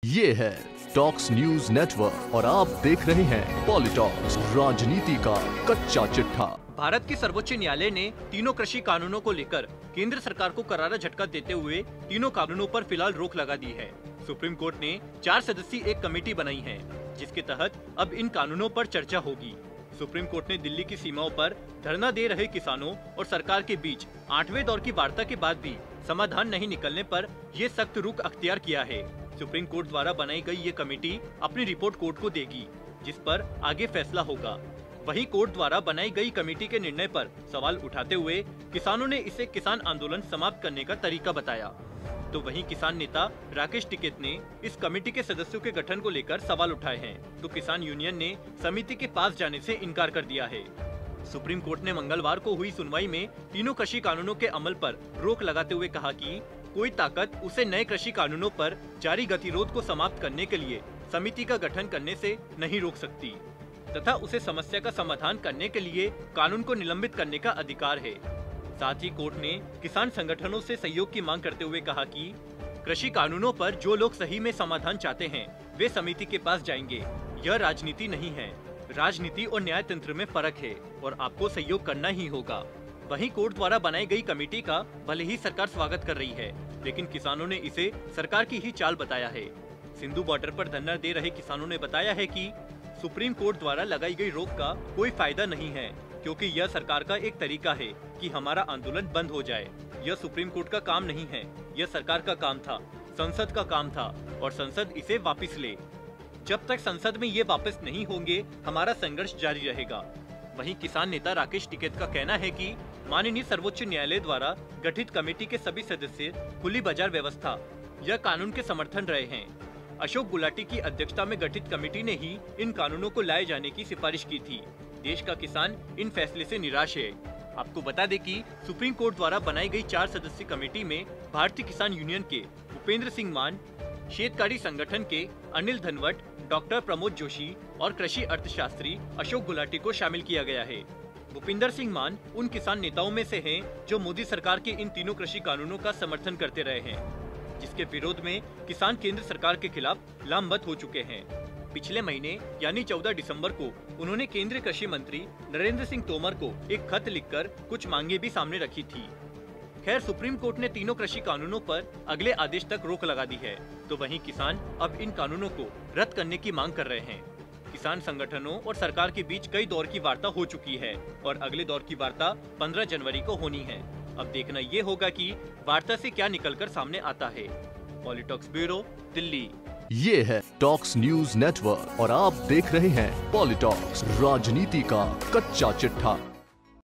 ये है talks news network और आप देख रहे हैं पॉलिटॉक्स, राजनीति का कच्चा चिट्ठा। भारत के सर्वोच्च न्यायालय ने तीनों कृषि कानूनों को लेकर केंद्र सरकार को करारा झटका देते हुए तीनों कानूनों पर फिलहाल रोक लगा दी है। सुप्रीम कोर्ट ने 4 सदस्यीय एक कमेटी बनाई है, जिसके तहत अब इन कानूनों पर चर्चा होगी। सुप्रीम कोर्ट ने दिल्ली की सीमाओं पर धरना दे रहे किसानों और सरकार के बीच 8वें दौर की वार्ता के बाद भी समाधान नहीं निकलने पर ये सख्त रुख अख्तियार किया है। सुप्रीम कोर्ट द्वारा बनाई गई ये कमेटी अपनी रिपोर्ट कोर्ट को देगी, जिस पर आगे फैसला होगा। वहीं कोर्ट द्वारा बनाई गई कमेटी के निर्णय पर सवाल उठाते हुए किसानों ने इसे किसान आंदोलन समाप्त करने का तरीका बताया। तो वहीं किसान नेता राकेश टिकैत ने इस कमेटी के सदस्यों के गठन को लेकर सवाल उठाए हैं, तो किसान यूनियन ने समिति के पास जाने से इनकार कर दिया है। सुप्रीम कोर्ट ने मंगलवार को हुई सुनवाई में तीनों कृषि कानूनों के अमल पर रोक लगाते हुए कहा कि कोई ताकत उसे नए कृषि कानूनों पर जारी गतिरोध को समाप्त करने के लिए समिति का गठन करने से नहीं रोक सकती तथा उसे समस्या का समाधान करने के लिए कानून को निलंबित करने का अधिकार है। साथ ही कोर्ट ने किसान संगठनों से सहयोग की मांग करते हुए कहा कि कृषि कानूनों पर जो लोग सही में समाधान चाहते हैं वे समिति के पास जाएंगे। यह राजनीति नहीं है। राजनीति और न्याय तंत्र में फर्क है और आपको सहयोग करना ही होगा। वहीं कोर्ट द्वारा बनाई गई कमेटी का भले ही सरकार स्वागत कर रही है, लेकिन किसानों ने इसे सरकार की ही चाल बताया है। सिंधु बॉर्डर पर धरना दे रहे किसानों ने बताया है कि सुप्रीम कोर्ट द्वारा लगाई गई रोक का कोई फायदा नहीं है, क्योंकि यह सरकार का एक तरीका है कि हमारा आंदोलन बंद हो जाए। यह सुप्रीम कोर्ट का काम नहीं है, यह सरकार का काम था, संसद का काम था और संसद इसे वापस ले। जब तक संसद में ये वापस नहीं होंगे, हमारा संघर्ष जारी रहेगा। वहीं किसान नेता राकेश टिकैत का कहना है कि माननीय सर्वोच्च न्यायालय द्वारा गठित कमेटी के सभी सदस्य खुली बाजार व्यवस्था यह कानून के समर्थन रहे हैं। अशोक गुलाटी की अध्यक्षता में गठित कमेटी ने ही इन कानूनों को लाए जाने की सिफारिश की थी। देश का किसान इन फैसले से निराश है। आपको बता दें कि सुप्रीम कोर्ट द्वारा बनाई गई 4 सदस्यीय कमेटी में भारतीय किसान यूनियन के उपेंद्र सिंह मान, शेतकारी संगठन के अनिल धनवट, डॉक्टर प्रमोद जोशी और कृषि अर्थशास्त्री अशोक गुलाटी को शामिल किया गया है। भूपिंदर सिंह मान उन किसान नेताओं में से हैं जो मोदी सरकार के इन तीनों कृषि कानूनों का समर्थन करते रहे हैं, जिसके विरोध में किसान केंद्र सरकार के खिलाफ लामबंद हो चुके हैं। पिछले महीने यानी 14 दिसंबर को उन्होंने केंद्रीय कृषि मंत्री नरेंद्र सिंह तोमर को एक खत लिखकर कुछ मांगे भी सामने रखी थी। खैर, सुप्रीम कोर्ट ने तीनों कृषि कानूनों पर अगले आदेश तक रोक लगा दी है, तो वहीं किसान अब इन कानूनों को रद्द करने की मांग कर रहे हैं। किसान संगठनों और सरकार के बीच कई दौर की वार्ता हो चुकी है और अगले दौर की वार्ता 15 जनवरी को होनी है। अब देखना ये होगा कि वार्ता से क्या निकलकर सामने आता है। पॉलिटॉक्स ब्यूरो, दिल्ली। ये है टॉक्स न्यूज नेटवर्क और आप देख रहे हैं पॉलिटॉक्स, राजनीति का कच्चा चिट्ठा।